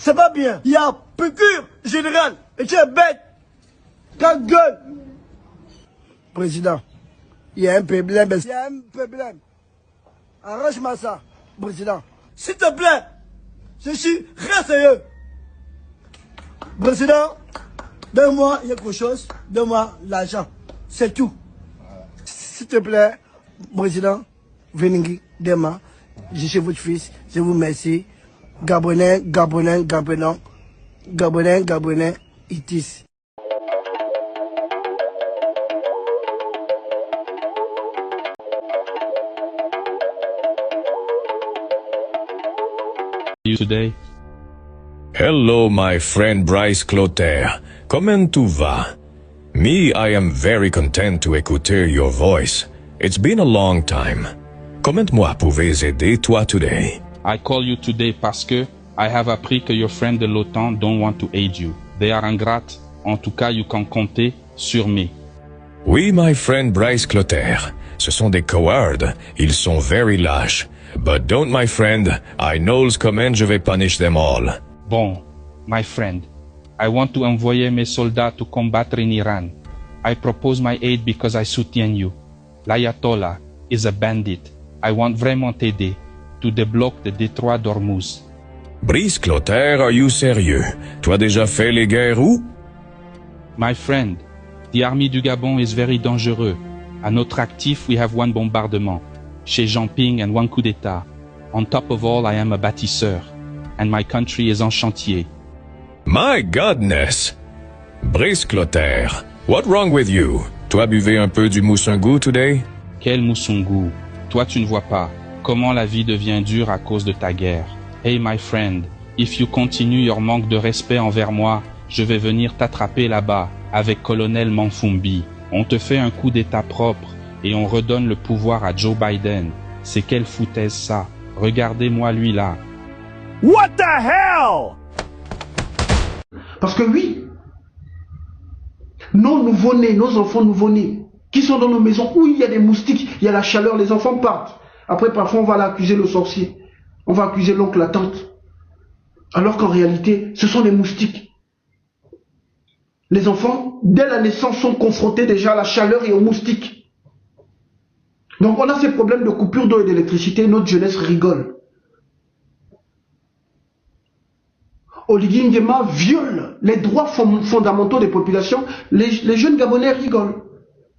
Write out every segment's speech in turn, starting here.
c'est pas bien. Il y a procure général, et tu es bête. Ta gueule. Président, il y a un problème. Il y a un problème. Arrange-moi ça, président. S'il te plaît, je suis très sérieux. Président, donne-moi quelque chose, donne-moi l'argent. C'est tout. S'il te plaît, président, venez demain. Je suis votre fils, je vous remercie. Gabonais, Gabonais, Gabonais, Gabonais, Gabonais, itis. You today? Hello, my friend Bryce Clotaire. Comment tu vas? Me, I am very content to écouter your voice. It's been a long time. Comment moi pouvez aider toi today? I call you today parce que I have appris que your friend de l'OTAN don't want to aid you. They are ingrates. En tout cas, you can compter sur me. Oui, my friend Bryce Clotaire. Ce sont des cowards. Ils sont very lâches. But don't, my friend. I knows comment je vais punish them all. Bon, my friend, I want to envoyer mes soldats to combattre in Iran. I propose my aid because I soutiens you. L'Ayatollah is a bandit. I want vraiment t'aider to débloquer le détroit d'Ormuz. Bryce Clotaire, are you sérieux? Tu as déjà fait les guerres où? My friend, the army du Gabon is very dangereux. À notre actif, we have one bombardement. Chez Jean-Ping and one coup d'état. On top of all, I am a bâtisseur. And my country is en chantier. My goodness! Bryce Clotaire, what wrong with you? Tu as buvé un peu du moussangu today? Quel moussungu? Toi tu ne vois pas comment la vie devient dure à cause de ta guerre. Hey my friend, if you continue your manque de respect envers moi, je vais venir t'attraper là-bas, avec colonel Manfumbi. On te fait un coup d'état propre, et on redonne le pouvoir à Joe Biden. C'est quelle foutaise ça? Regardez-moi lui là. What the hell? Parce que oui, nos nouveau-nés, nos enfants nouveau-nés, qui sont dans nos maisons, où il y a des moustiques, il y a la chaleur, les enfants partent. Après, parfois, on va l'accuser le sorcier. On va accuser l'oncle, la tante. Alors qu'en réalité, ce sont les moustiques. Les enfants, dès la naissance, sont confrontés déjà à la chaleur et aux moustiques. Donc, on a ces problèmes de coupure d'eau et d'électricité, notre jeunesse rigole. Oligui Nguema viole les droits fondamentaux des populations, les jeunes Gabonais rigolent.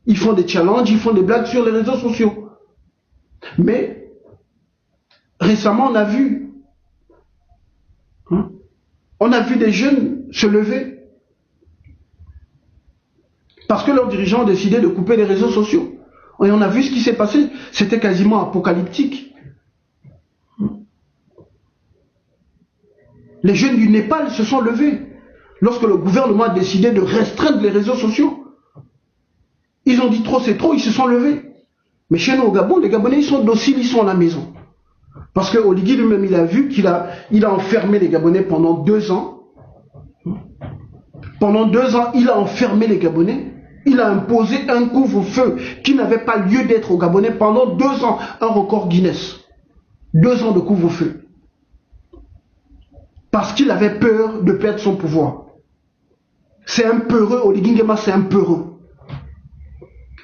Ils font des challenges, ils font des blagues sur les réseaux sociaux. Mais, récemment, on a vu des jeunes se lever parce que leurs dirigeants ont décidé de couper les réseaux sociaux. Et on a vu ce qui s'est passé, c'était quasiment apocalyptique. Les jeunes du Népal se sont levés lorsque le gouvernement a décidé de restreindre les réseaux sociaux. Ils ont dit trop, c'est trop, ils se sont levés. Mais chez nous au Gabon, les Gabonais, ils sont dociles, ils sont à la maison. Parce que Oligui lui-même, il a vu qu'il a enfermé les Gabonais pendant 2 ans. Pendant 2 ans, il a enfermé les Gabonais. Il a imposé un couvre-feu qui n'avait pas lieu d'être aux Gabonais pendant 2 ans. Un record Guinness. 2 ans de couvre-feu. Parce qu'il avait peur de perdre son pouvoir. C'est un peureux, Oligui Nguema, c'est un peureux.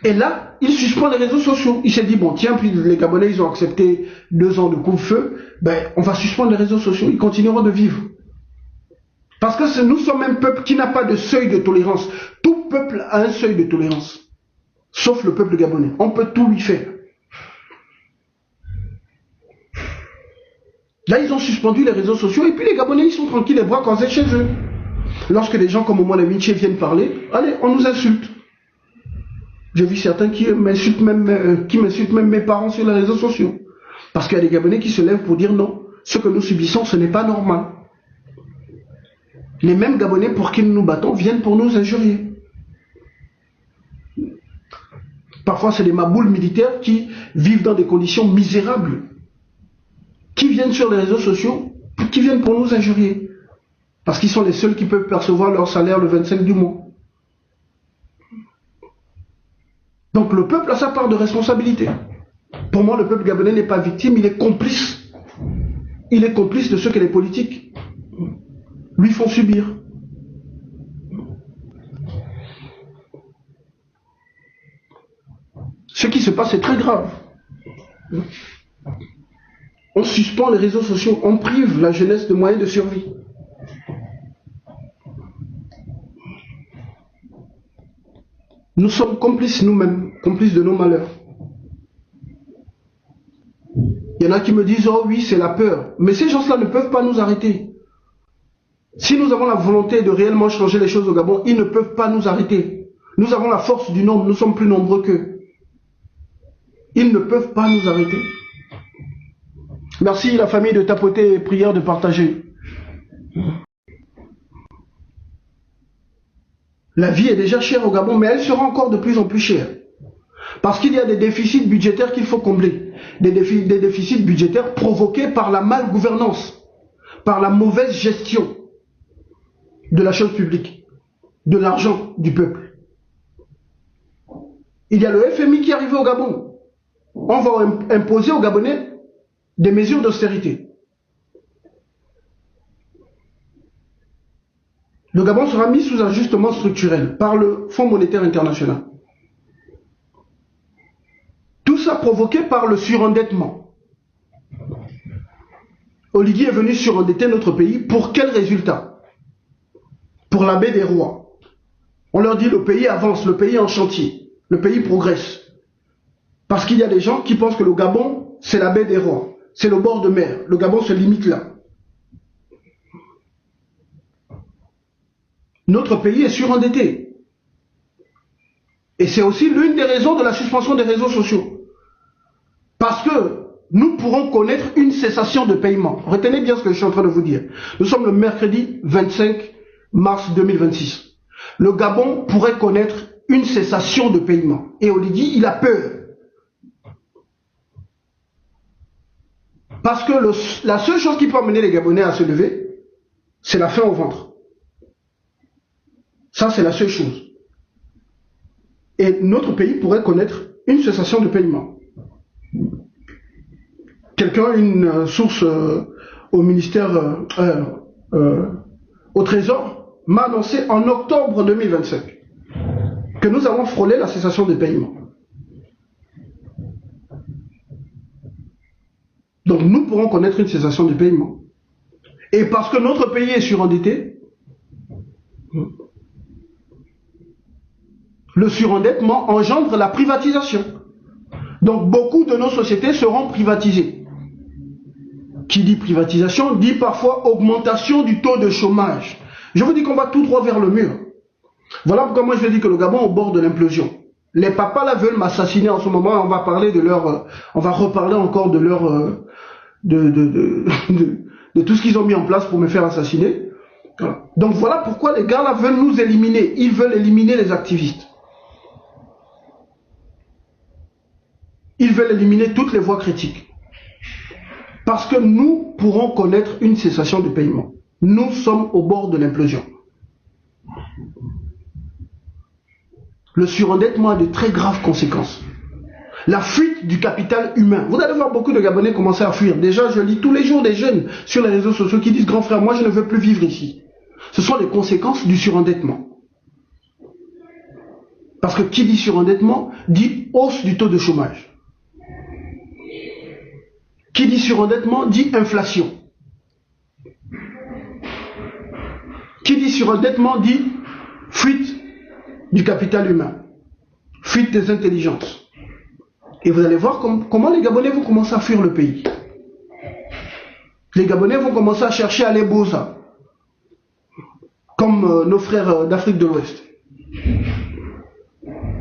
Et là, il suspend les réseaux sociaux. Il s'est dit, bon, tiens, puis les Gabonais, ils ont accepté 2 ans de couvre-feu, ben, on va suspendre les réseaux sociaux, ils continueront de vivre. Parce que nous sommes un peuple qui n'a pas de seuil de tolérance. Tout peuple a un seuil de tolérance. Sauf le peuple gabonais. On peut tout lui faire. Là, ils ont suspendu les réseaux sociaux et puis les Gabonais, ils sont tranquilles, les bras croisés chez eux. Lorsque des gens comme Omona Vinci viennent parler, allez, on nous insulte. J'ai vu certains qui m'insultent même mes parents sur les réseaux sociaux. Parce qu'il y a des Gabonais qui se lèvent pour dire non. Ce que nous subissons, ce n'est pas normal. Les mêmes Gabonais pour qui nous nous battons viennent pour nous injurier. Parfois, c'est des maboules militaires qui vivent dans des conditions misérables. Qui viennent sur les réseaux sociaux, qui viennent pour nous injurier. Parce qu'ils sont les seuls qui peuvent percevoir leur salaire le 25 du mois. Donc le peuple a sa part de responsabilité. Pour moi, le peuple gabonais n'est pas victime, il est complice. Il est complice de ce que les politiques lui font subir. Ce qui se passe est très grave. On suspend les réseaux sociaux, on prive la jeunesse de moyens de survie. Nous sommes complices nous-mêmes, complices de nos malheurs. Il y en a qui me disent, oh oui, c'est la peur. Mais ces gens-là ne peuvent pas nous arrêter. Si nous avons la volonté de réellement changer les choses au Gabon, ils ne peuvent pas nous arrêter. Nous avons la force du nombre, nous sommes plus nombreux qu'eux. Ils ne peuvent pas nous arrêter. Merci la famille de tapoter et prière de partager. La vie est déjà chère au Gabon, mais elle sera encore de plus en plus chère. Parce qu'il y a des déficits budgétaires qu'il faut combler. Des déficits budgétaires provoqués par la malgouvernance, par la mauvaise gestion de la chose publique, de l'argent du peuple. Il y a le FMI qui est arrivé au Gabon. On va imposer aux Gabonais des mesures d'austérité. Le Gabon sera mis sous ajustement structurel par le Fonds monétaire international. Tout ça provoqué par le surendettement. Oligui est venu surendetter notre pays pour quel résultat? Pour la baie des rois. On leur dit le pays avance, le pays est en chantier, le pays progresse. Parce qu'il y a des gens qui pensent que le Gabon, c'est la baie des rois. C'est le bord de mer. Le Gabon se limite là. Notre pays est surendetté. Et c'est aussi l'une des raisons de la suspension des réseaux sociaux. Parce que nous pourrons connaître une cessation de paiement. Retenez bien ce que je suis en train de vous dire. Nous sommes le mercredi 25 mars 2026. Le Gabon pourrait connaître une cessation de paiement. Et Oligui, il a peur. Parce que la seule chose qui peut amener les Gabonais à se lever, c'est la faim au ventre. Ça, c'est la seule chose. Et notre pays pourrait connaître une cessation de paiement. Quelqu'un, une source au ministère, au Trésor, m'a annoncé en octobre 2025 que nous avons frôlé la cessation de paiement. Donc nous pourrons connaître une cessation de paiement. Et parce que notre pays est surendetté, le surendettement engendre la privatisation. Donc beaucoup de nos sociétés seront privatisées. Qui dit privatisation dit parfois augmentation du taux de chômage. Je vous dis qu'on va tout droit vers le mur. Voilà pourquoi moi je dis que le Gabon est au bord de l'implosion. Les papas là veulent m'assassiner en ce moment. On va parler de leur, on va reparler encore de leur, de tout ce qu'ils ont mis en place pour me faire assassiner. Voilà. Donc voilà pourquoi les gars là veulent nous éliminer. Ils veulent éliminer les activistes. Ils veulent éliminer toutes les voix critiques. Parce que nous pourrons connaître une cessation de paiement. Nous sommes au bord de l'implosion. Le surendettement a de très graves conséquences. La fuite du capital humain. Vous allez voir beaucoup de Gabonais commencer à fuir. Déjà, je lis tous les jours des jeunes sur les réseaux sociaux qui disent « Grand frère, moi je ne veux plus vivre ici ». Ce sont les conséquences du surendettement. Parce que qui dit surendettement dit hausse du taux de chômage. Qui dit surendettement dit inflation. Qui dit surendettement dit fuite du capital humain, fuite des intelligences. Et vous allez voir comment les Gabonais vont commencer à fuir le pays. Les Gabonais vont commencer à chercher à aller Bosa, comme nos frères d'Afrique de l'Ouest.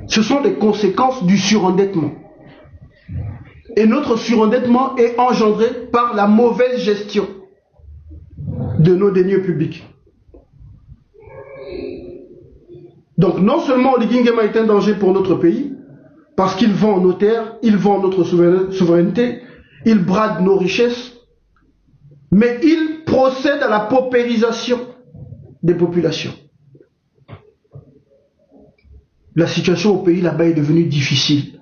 Ce sont des conséquences du surendettement. Et notre surendettement est engendré par la mauvaise gestion de nos deniers publics. Donc non seulement Oligui Nguema est un danger pour notre pays, parce qu'il vend nos terres, il vend notre souveraineté, il brade nos richesses, mais il procède à la paupérisation des populations. La situation au pays là-bas est devenue difficile.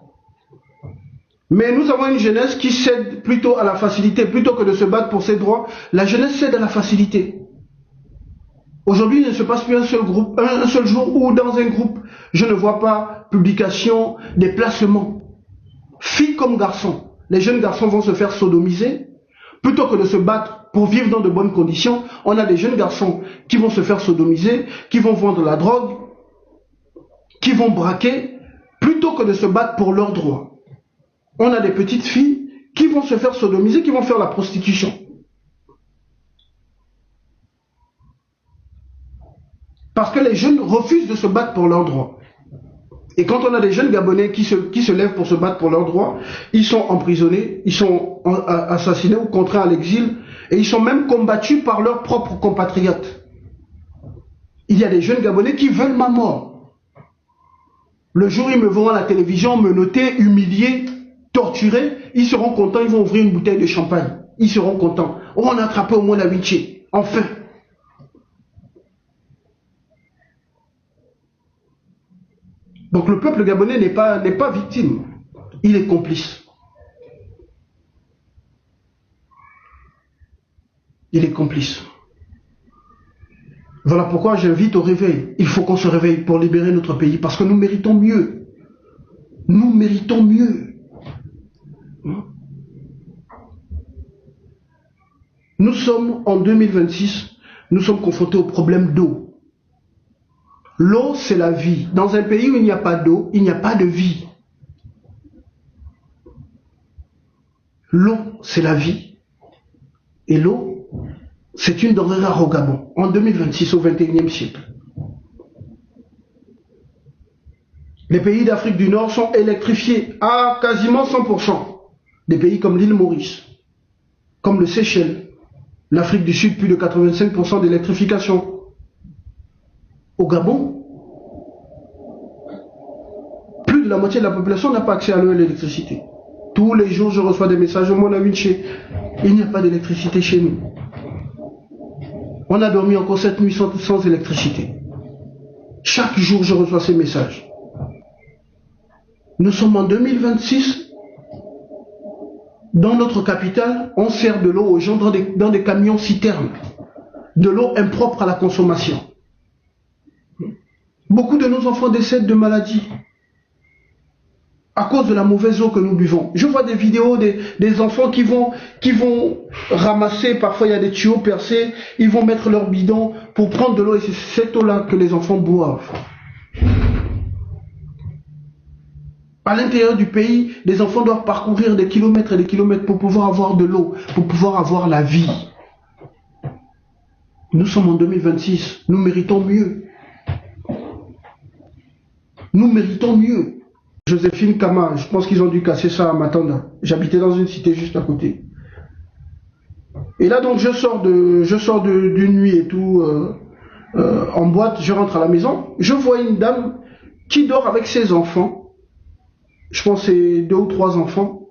Mais nous avons une jeunesse qui cède plutôt à la facilité, plutôt que de se battre pour ses droits. La jeunesse cède à la facilité. Aujourd'hui, il ne se passe plus un seul jour où dans un groupe, je ne vois pas publication des placements. Filles comme garçons. Les jeunes garçons vont se faire sodomiser. Plutôt que de se battre pour vivre dans de bonnes conditions, on a des jeunes garçons qui vont se faire sodomiser, qui vont vendre la drogue, qui vont braquer, plutôt que de se battre pour leurs droits. On a des petites filles qui vont se faire sodomiser, qui vont faire la prostitution. Parce que les jeunes refusent de se battre pour leurs droits. Et quand on a des jeunes Gabonais qui se lèvent pour se battre pour leurs droits, ils sont emprisonnés, ils sont assassinés ou contraints à l'exil, et ils sont même combattus par leurs propres compatriotes. Il y a des jeunes Gabonais qui veulent ma mort. Le jour où ils me verront à la télévision, me noter, humilier, torturer, ils seront contents, ils vont ouvrir une bouteille de champagne. Ils seront contents. Oh, on a attrapé au moins la Vinci. Enfin. Donc le peuple gabonais n'est pas victime, il est complice. Il est complice. Voilà pourquoi j'invite au réveil. Il faut qu'on se réveille pour libérer notre pays, parce que nous méritons mieux. Nous méritons mieux. Nous sommes en 2026, nous sommes confrontés au problème d'eau. L'eau, c'est la vie. Dans un pays où il n'y a pas d'eau, il n'y a pas de vie. L'eau, c'est la vie. Et l'eau, c'est une denrée rare au Gabon, en 2026, au XXIe siècle. Les pays d'Afrique du Nord sont électrifiés à quasiment 100%. Des pays comme l'île Maurice, comme le Seychelles, l'Afrique du Sud, plus de 85% d'électrification. Au Gabon, plus de la moitié de la population n'a pas accès à l'eau et à l'électricité. Tous les jours, je reçois des messages au moins à Vinci. Il n'y a pas d'électricité chez nous. On a dormi encore cette nuit sans électricité. Chaque jour, je reçois ces messages. Nous sommes en 2026. Dans notre capitale, on sert de l'eau aux gens dans des camions citernes. De l'eau impropre à la consommation. Beaucoup de nos enfants décèdent de maladies à cause de la mauvaise eau que nous buvons. Je vois des vidéos des enfants qui vont ramasser, parfois il y a des tuyaux percés, ils vont mettre leur bidon pour prendre de l'eau et c'est cette eau-là que les enfants boivent. À l'intérieur du pays, les enfants doivent parcourir des kilomètres et des kilomètres pour pouvoir avoir de l'eau, pour pouvoir avoir la vie. Nous sommes en 2026, nous méritons mieux. Nous méritons mieux. Joséphine Kama, je pense qu'ils ont dû casser ça à Matanda. J'habitais dans une cité juste à côté. Et là donc je sors d'une nuit et tout en boîte, je rentre à la maison, je vois une dame qui dort avec ses enfants. Je pense que c'est 2 ou 3 enfants.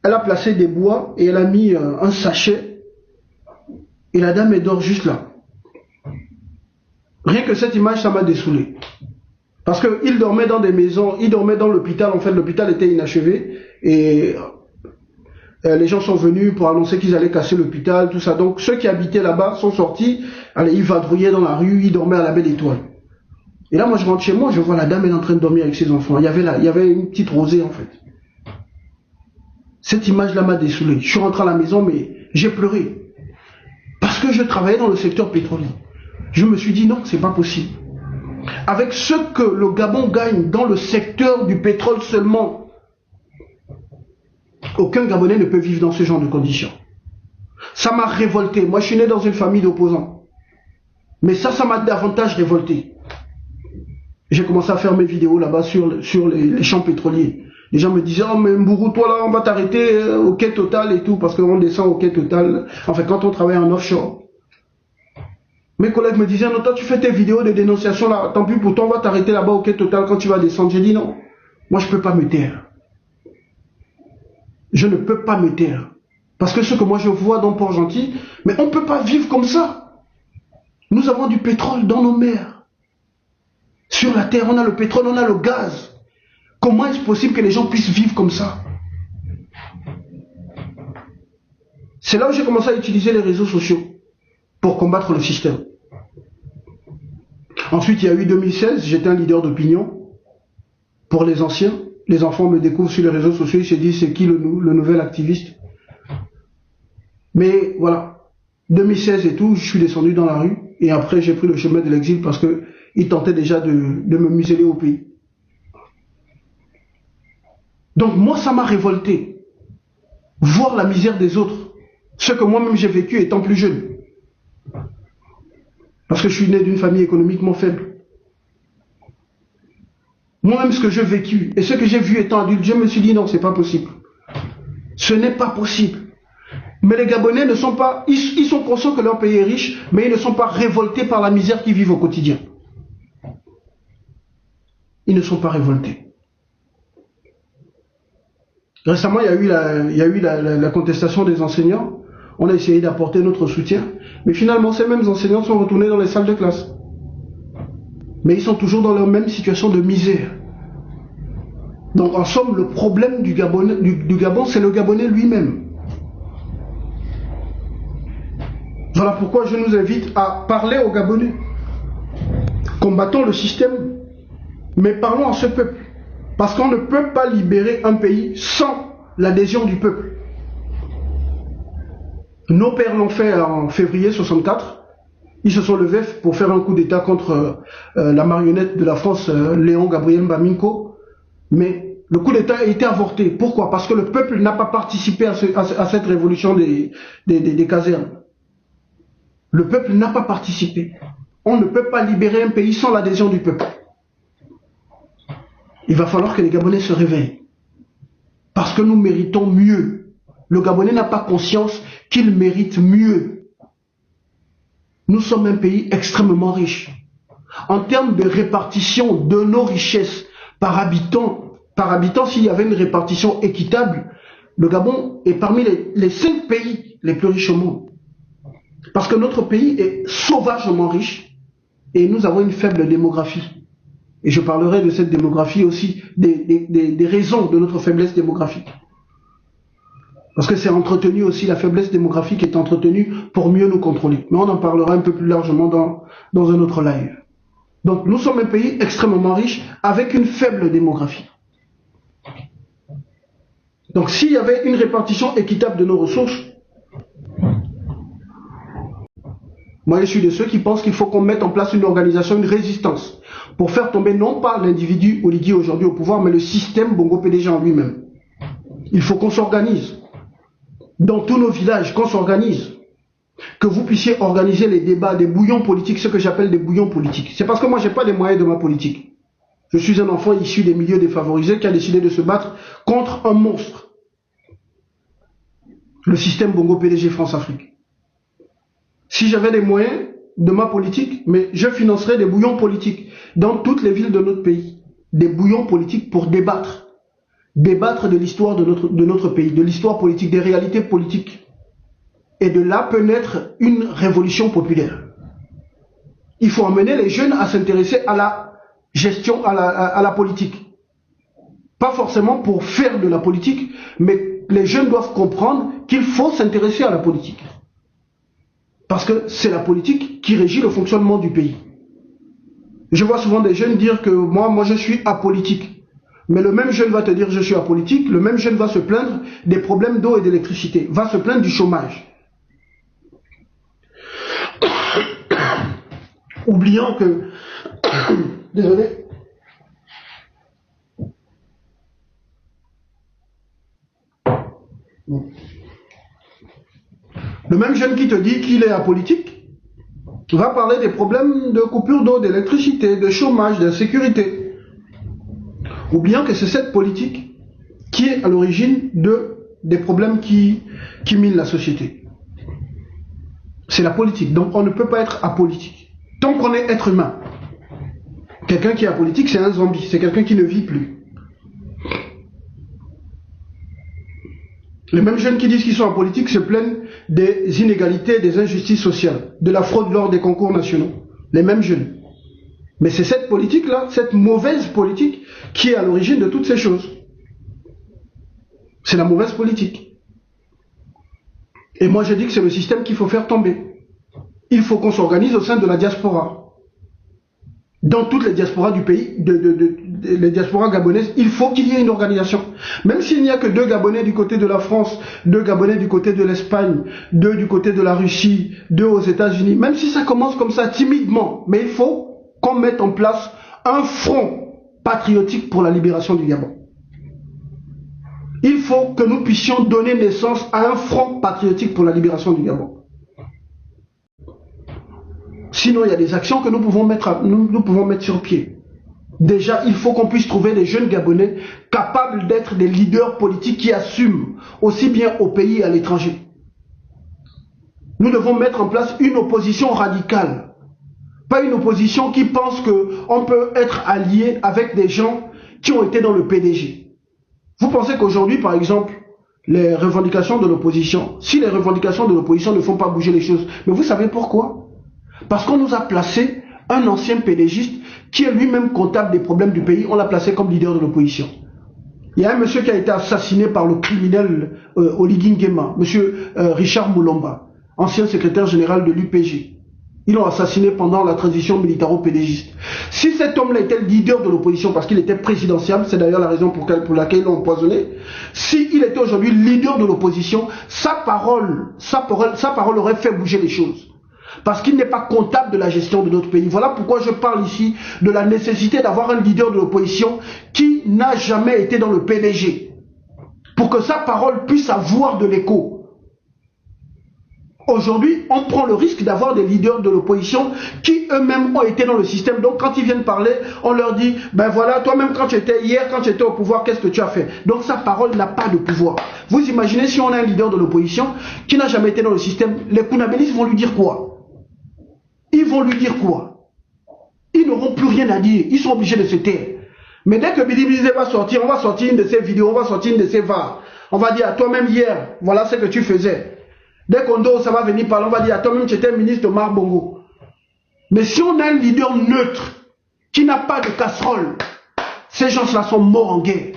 Elle a placé des bois et elle a mis un sachet. Et la dame elle dort juste là. Rien que cette image, ça m'a dessoulé. Parce qu'ils dormaient dans des maisons, ils dormaient dans l'hôpital, en fait l'hôpital était inachevé et les gens sont venus pour annoncer qu'ils allaient casser l'hôpital, tout ça. Donc ceux qui habitaient là-bas sont sortis, allez, ils vadrouillaient dans la rue, ils dormaient à la Belle Étoile. Et là moi je rentre chez moi, je vois la dame elle est en train de dormir avec ses enfants. Il y avait une petite rosée en fait. Cette image-là m'a dessoulé. Je suis rentré à la maison mais j'ai pleuré. Parce que je travaillais dans le secteur pétrolier. Je me suis dit non, c'est pas possible. Avec ce que le Gabon gagne dans le secteur du pétrole seulement, aucun Gabonais ne peut vivre dans ce genre de conditions. Ça m'a révolté. Moi, je suis né dans une famille d'opposants. Mais ça m'a davantage révolté. J'ai commencé à faire mes vidéos là-bas sur les champs pétroliers. Les gens me disaient, oh mais Mbourou, toi là, on va t'arrêter au quai Total et tout, parce qu'on descend au quai Total. Enfin, quand on travaille en offshore. Mes collègues me disaient, non, toi tu fais tes vidéos de dénonciation là, tant pis pour toi, on va t'arrêter là-bas au quai Total quand tu vas descendre. J'ai dit non, moi je ne peux pas me taire. Je ne peux pas me taire. Parce que ce que moi je vois dans Port-Gentil, mais on ne peut pas vivre comme ça. Nous avons du pétrole dans nos mers. Sur la terre, on a le pétrole, on a le gaz. Comment est-ce possible que les gens puissent vivre comme ça? C'est là où j'ai commencé à utiliser les réseaux sociaux pour combattre le système. Ensuite, il y a eu 2016, j'étais un leader d'opinion pour les anciens. Les enfants me découvrent sur les réseaux sociaux, ils se disent c'est qui le nouvel activiste. Mais voilà, 2016 et tout, je suis descendu dans la rue et après j'ai pris le chemin de l'exil parce qu'ils tentaient déjà de me museler au pays. Donc moi, ça m'a révolté. Voir la misère des autres, ce que moi-même j'ai vécu étant plus jeune. Parce que je suis né d'une famille économiquement faible. Moi-même, ce que j'ai vécu et ce que j'ai vu étant adulte, je me suis dit non, c'est pas possible. Ce n'est pas possible. Mais les Gabonais ne sont pas, ils sont conscients que leur pays est riche, mais ils ne sont pas révoltés par la misère qu'ils vivent au quotidien. Ils ne sont pas révoltés. Récemment, il y a eu la contestation des enseignants. On a essayé d'apporter notre soutien. Mais finalement, ces mêmes enseignants sont retournés dans les salles de classe. Mais ils sont toujours dans leur même situation de misère. Donc, en somme, le problème du Gabon, c'est le Gabonais lui-même. Voilà pourquoi je nous invite à parler aux Gabonais. Combattons le système, mais parlons à ce peuple. Parce qu'on ne peut pas libérer un pays sans l'adhésion du peuple. Nos pères l'ont fait en février 64. Ils se sont levés pour faire un coup d'État contre la marionnette de la France, Léon Gabriel Mbaminko. Mais le coup d'État a été avorté. Pourquoi? Parce que le peuple n'a pas participé à cette révolution des casernes. Le peuple n'a pas participé. On ne peut pas libérer un pays sans l'adhésion du peuple. Il va falloir que les Gabonais se réveillent. Parce que nous méritons mieux. Le Gabonais n'a pas conscience qu'il mérite mieux. Nous sommes un pays extrêmement riche. En termes de répartition de nos richesses par habitant, s'il y avait une répartition équitable, le Gabon est parmi les 5 pays les plus riches au monde. Parce que notre pays est sauvagement riche et nous avons une faible démographie. Et je parlerai de cette démographie aussi, des raisons de notre faiblesse démographique. Parce que c'est entretenu aussi, la faiblesse démographique est entretenue pour mieux nous contrôler. Mais on en parlera un peu plus largement dans un autre live. Donc nous sommes un pays extrêmement riche avec une faible démographie. Donc s'il y avait une répartition équitable de nos ressources, moi je suis de ceux qui pensent qu'il faut qu'on mette en place une organisation, une résistance, pour faire tomber non pas l'individu Oligui aujourd'hui au pouvoir, mais le système Bongo PDG en lui-même. Il faut qu'on s'organise. Dans tous nos villages, qu'on s'organise. Que vous puissiez organiser les débats, des bouillons politiques, ce que j'appelle des bouillons politiques. C'est parce que moi, je n'ai pas les moyens de ma politique. Je suis un enfant issu des milieux défavorisés qui a décidé de se battre contre un monstre. Le système Bongo PDG France-Afrique. Si j'avais les moyens de ma politique, mais je financerais des bouillons politiques dans toutes les villes de notre pays. Des bouillons politiques pour débattre. Débattre de l'histoire de notre pays, de l'histoire politique, des réalités politiques. Et de là peut naître une révolution populaire. Il faut amener les jeunes à s'intéresser à la gestion, à la politique. Pas forcément pour faire de la politique, mais les jeunes doivent comprendre qu'il faut s'intéresser à la politique. Parce que c'est la politique qui régit le fonctionnement du pays. Je vois souvent des jeunes dire que moi je suis apolitique. Mais le même jeune va te dire je suis apolitique, le même jeune va se plaindre des problèmes d'eau et d'électricité, va se plaindre du chômage. Oubliant que... Désolé. Le même jeune qui te dit qu'il est apolitique va parler des problèmes de coupure d'eau, d'électricité, de chômage, d'insécurité. Oubliant que c'est cette politique qui est à l'origine des problèmes qui minent la société. C'est la politique, donc on ne peut pas être apolitique. Tant qu'on est être humain, quelqu'un qui est apolitique, c'est un zombie, c'est quelqu'un qui ne vit plus. Les mêmes jeunes qui disent qu'ils sont apolitiques se plaignent des inégalités, des injustices sociales, de la fraude lors des concours nationaux. Les mêmes jeunes. Mais c'est cette politique-là, cette mauvaise politique, qui est à l'origine de toutes ces choses. C'est la mauvaise politique. Et moi je dis que c'est le système qu'il faut faire tomber. Il faut qu'on s'organise au sein de la diaspora. dans toutes les diasporas du pays, les diasporas gabonaises, il faut qu'il y ait une organisation. Même s'il n'y a que 2 Gabonais du côté de la France, 2 Gabonais du côté de l'Espagne, 2 du côté de la Russie, 2 aux États-Unis, même si ça commence comme ça timidement, mais il faut qu'on mette en place un front patriotique pour la libération du Gabon. Il faut que nous puissions donner naissance à un front patriotique pour la libération du Gabon. Sinon, il y a des actions que nous pouvons mettre sur pied. Déjà, il faut qu'on puisse trouver des jeunes Gabonais capables d'être des leaders politiques qui assument aussi bien au pays et à l'étranger. Nous devons mettre en place une opposition radicale. Pas une opposition qui pense qu'on peut être allié avec des gens qui ont été dans le PDG. Vous pensez qu'aujourd'hui, par exemple, les revendications de l'opposition, si les revendications de l'opposition ne font pas bouger les choses, mais vous savez pourquoi? Parce qu'on nous a placé un ancien PDGiste qui est lui-même comptable des problèmes du pays, on l'a placé comme leader de l'opposition. Il y a un monsieur qui a été assassiné par le criminel Oligui Nguema, monsieur Richard Moulomba, ancien secrétaire général de l'UPG. Ils l'ont assassiné pendant la transition militaro-pédégiste. Si cet homme-là était le leader de l'opposition, parce qu'il était présidentiable, c'est d'ailleurs la raison pour laquelle ils l'ont empoisonné, s'il était aujourd'hui leader de l'opposition, sa parole aurait fait bouger les choses. Parce qu'il n'est pas comptable de la gestion de notre pays. Voilà pourquoi je parle ici de la nécessité d'avoir un leader de l'opposition qui n'a jamais été dans le PDG. Pour que sa parole puisse avoir de l'écho. Aujourd'hui, on prend le risque d'avoir des leaders de l'opposition qui eux-mêmes ont été dans le système. Donc quand ils viennent parler, on leur dit, ben voilà, toi-même quand tu étais hier, quand tu étais au pouvoir, qu'est-ce que tu as fait? Donc sa parole n'a pas de pouvoir. Vous imaginez si on a un leader de l'opposition qui n'a jamais été dans le système, les Kounabélistes vont lui dire quoi? Ils vont lui dire quoi? Ils n'auront plus rien à dire, ils sont obligés de se taire. Mais dès que Bidi Bizé va sortir, on va sortir une de ses vidéos, on va sortir une de ses VAR. On va dire à toi-même hier, voilà ce que tu faisais. Dès qu'on dort, ça va venir parler, on va dire à toi-même tu étais ministre de Omar Bongo. Mais si on a un leader neutre, qui n'a pas de casserole, ces gens-là sont morts en guerre.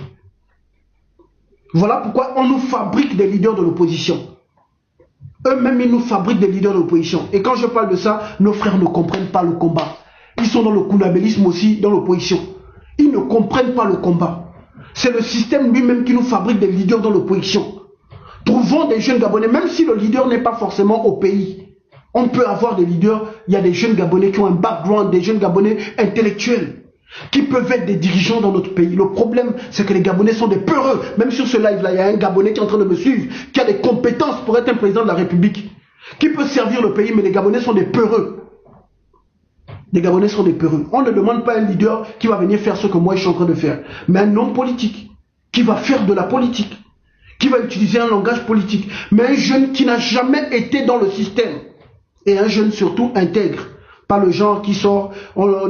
Voilà pourquoi on nous fabrique des leaders de l'opposition. Eux-mêmes, ils nous fabriquent des leaders de l'opposition. Et quand je parle de ça, nos frères ne comprennent pas le combat. Ils sont dans le kounabélisme aussi, dans l'opposition. Ils ne comprennent pas le combat. C'est le système lui-même qui nous fabrique des leaders dans l'opposition. Trouvons des jeunes Gabonais, même si le leader n'est pas forcément au pays. On peut avoir des leaders, il y a des jeunes Gabonais qui ont un background, des jeunes Gabonais intellectuels, qui peuvent être des dirigeants dans notre pays. Le problème, c'est que les Gabonais sont des peureux. Même sur ce live-là, il y a un Gabonais qui est en train de me suivre, qui a des compétences pour être un président de la République, qui peut servir le pays, mais les Gabonais sont des peureux. Les Gabonais sont des peureux. On ne demande pas un leader qui va venir faire ce que moi je suis en train de faire, mais un homme politique, qui va faire de la politique, qui va utiliser un langage politique, mais un jeune qui n'a jamais été dans le système, et un jeune surtout intègre, pas le genre qui sort,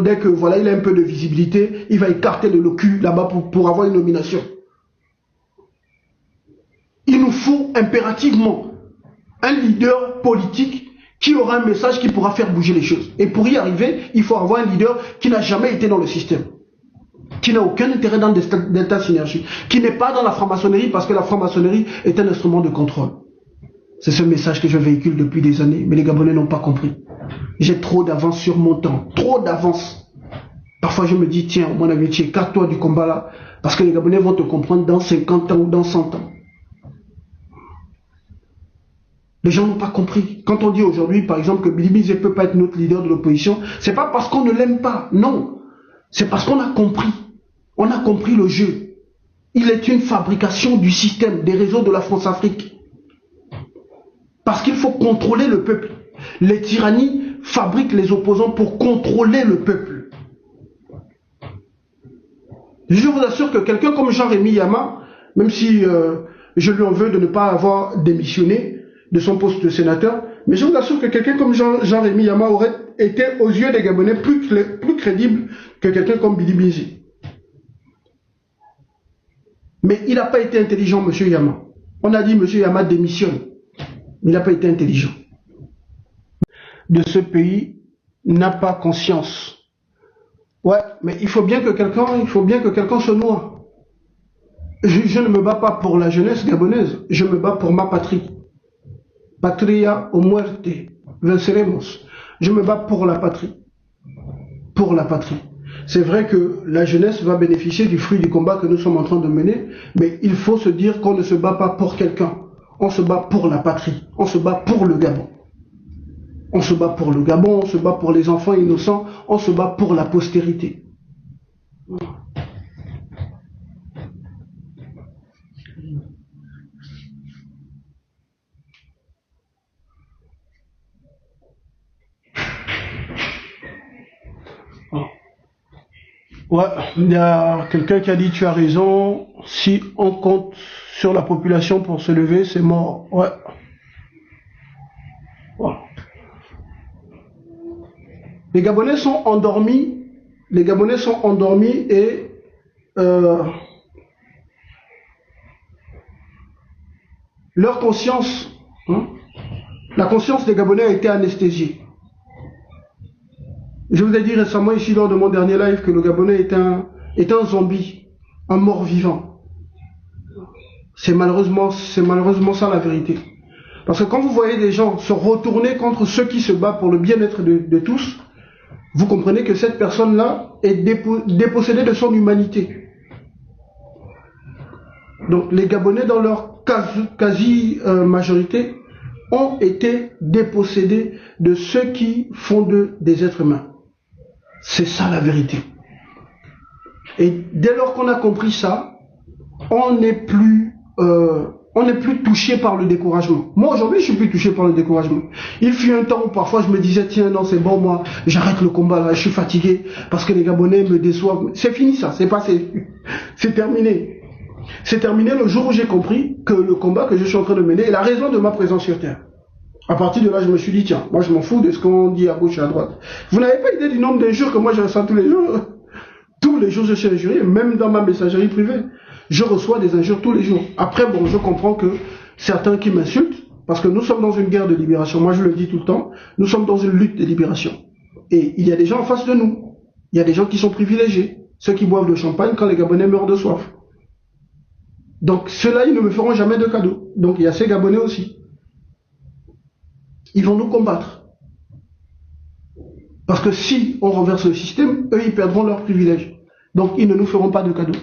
dès que voilà, il a un peu de visibilité, il va écarter le cul là-bas pour avoir une nomination. Il nous faut impérativement un leader politique qui aura un message qui pourra faire bouger les choses. Et pour y arriver, il faut avoir un leader qui n'a jamais été dans le système, qui n'a aucun intérêt dans Delta Synergie, qui n'est pas dans la franc-maçonnerie parce que la franc-maçonnerie est un instrument de contrôle. C'est ce message que je véhicule depuis des années, mais les Gabonais n'ont pas compris. J'ai trop d'avance sur mon temps, trop d'avance. Parfois je me dis, tiens, mon ami, écarte-toi du combat là, parce que les Gabonais vont te comprendre dans 50 ans ou dans 100 ans. Les gens n'ont pas compris. Quand on dit aujourd'hui, par exemple, que Bidi Bizé ne peut pas être notre leader de l'opposition, c'est pas parce qu'on ne l'aime pas, non. C'est parce qu'on a compris. On a compris le jeu. Il est une fabrication du système, des réseaux de la France-Afrique. Parce qu'il faut contrôler le peuple. Les tyrannies fabriquent les opposants pour contrôler le peuple. Je vous assure que quelqu'un comme Jean-Rémy Yama, même si je lui en veux de ne pas avoir démissionné de son poste de sénateur, mais je vous assure que quelqu'un comme Jean-Rémy Yama aurait été aux yeux des Gabonais plus crédible que quelqu'un comme Bidi Bizé. Mais il n'a pas été intelligent, M. Yama. On a dit M. Yama démissionne. Il n'a pas été intelligent. De ce pays n'a pas conscience. Ouais, mais il faut bien que quelqu'un se noie. Je ne me bats pas pour la jeunesse gabonaise, je me bats pour ma patrie. Patria o muerte, venceremos. Je me bats pour la patrie. Pour la patrie. C'est vrai que la jeunesse va bénéficier du fruit du combat que nous sommes en train de mener, mais il faut se dire qu'on ne se bat pas pour quelqu'un. On se bat pour la patrie, on se bat pour le Gabon. On se bat pour le Gabon, on se bat pour les enfants innocents, on se bat pour la postérité. Ouais, il y a quelqu'un qui a dit tu as raison, si on compte sur la population pour se lever, c'est mort. Ouais. Ouais. Les Gabonais sont endormis, et leur conscience, la conscience des Gabonais a été anesthésiée. Je vous ai dit récemment ici lors de mon dernier live que le Gabonais est un zombie, un mort-vivant. C'est malheureusement ça la vérité. Parce que quand vous voyez des gens se retourner contre ceux qui se battent pour le bien-être de tous, vous comprenez que cette personne-là est dépossédée de son humanité. Donc les Gabonais dans leur quasi-majorité ont été dépossédés de ceux qui font d'eux des êtres humains. C'est ça la vérité. Et dès lors qu'on a compris ça, on n'est plus touché par le découragement. Moi aujourd'hui je suis plus touché par le découragement. Il fut un temps où parfois je me disais tiens non c'est bon moi j'arrête le combat là, je suis fatigué parce que les Gabonais me déçoivent. C'est fini ça, c'est passé, c'est terminé. C'est terminé le jour où j'ai compris que le combat que je suis en train de mener est la raison de ma présence sur terre. À partir de là, je me suis dit, tiens, moi je m'en fous de ce qu'on dit à gauche et à droite. Vous n'avez pas idée du nombre d'injures que moi je reçois tous les jours. Tous les jours je suis injurié, même dans ma messagerie privée. Je reçois des injures tous les jours. Après, bon, je comprends que certains qui m'insultent, parce que nous sommes dans une guerre de libération, moi je le dis tout le temps, nous sommes dans une lutte de libération. Et il y a des gens en face de nous. Il y a des gens qui sont privilégiés. Ceux qui boivent le champagne quand les Gabonais meurent de soif. Donc ceux-là, ils ne me feront jamais de cadeaux. Donc il y a ces Gabonais aussi. Ils vont nous combattre. Parce que si on renverse le système, eux, ils perdront leurs privilèges. Donc, ils ne nous feront pas de cadeaux.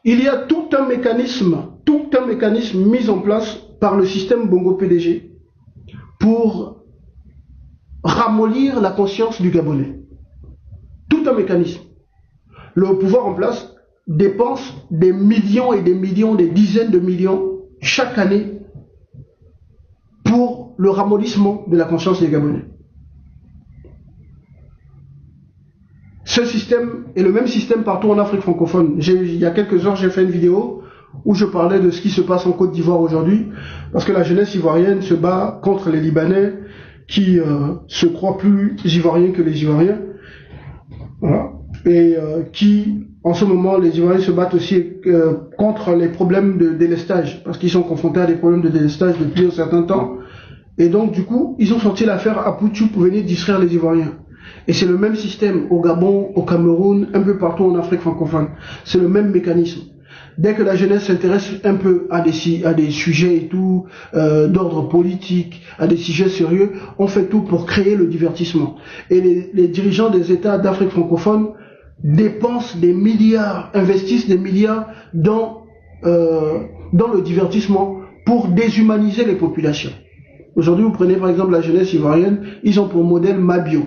Il y a tout un mécanisme mis en place par le système Bongo PDG pour ramollir la conscience du Gabonais. Tout un mécanisme. Le pouvoir en place dépense des millions et des millions, des dizaines de millions chaque année pour le ramollissement de la conscience des Gabonais. Ce système est le même système partout en Afrique francophone. Il y a quelques heures, j'ai fait une vidéo où je parlais de ce qui se passe en Côte d'Ivoire aujourd'hui, parce que la jeunesse ivoirienne se bat contre les Libanais qui se croient plus ivoiriens que les Ivoiriens. Voilà. Et qui, en ce moment, les Ivoiriens se battent aussi contre les problèmes de délestage, parce qu'ils sont confrontés à des problèmes de délestage depuis un certain temps. Et donc, du coup, ils ont sorti l'affaire Apoutou pour venir distraire les Ivoiriens. Et c'est le même système au Gabon, au Cameroun, un peu partout en Afrique francophone. C'est le même mécanisme. Dès que la jeunesse s'intéresse un peu à des sujets et tout, d'ordre politique, à des sujets sérieux, on fait tout pour créer le divertissement. Et les dirigeants des États d'Afrique francophone dépensent des milliards, investissent des milliards dans le divertissement pour déshumaniser les populations. Aujourd'hui, vous prenez par exemple la jeunesse ivoirienne, ils ont pour modèle Mabio.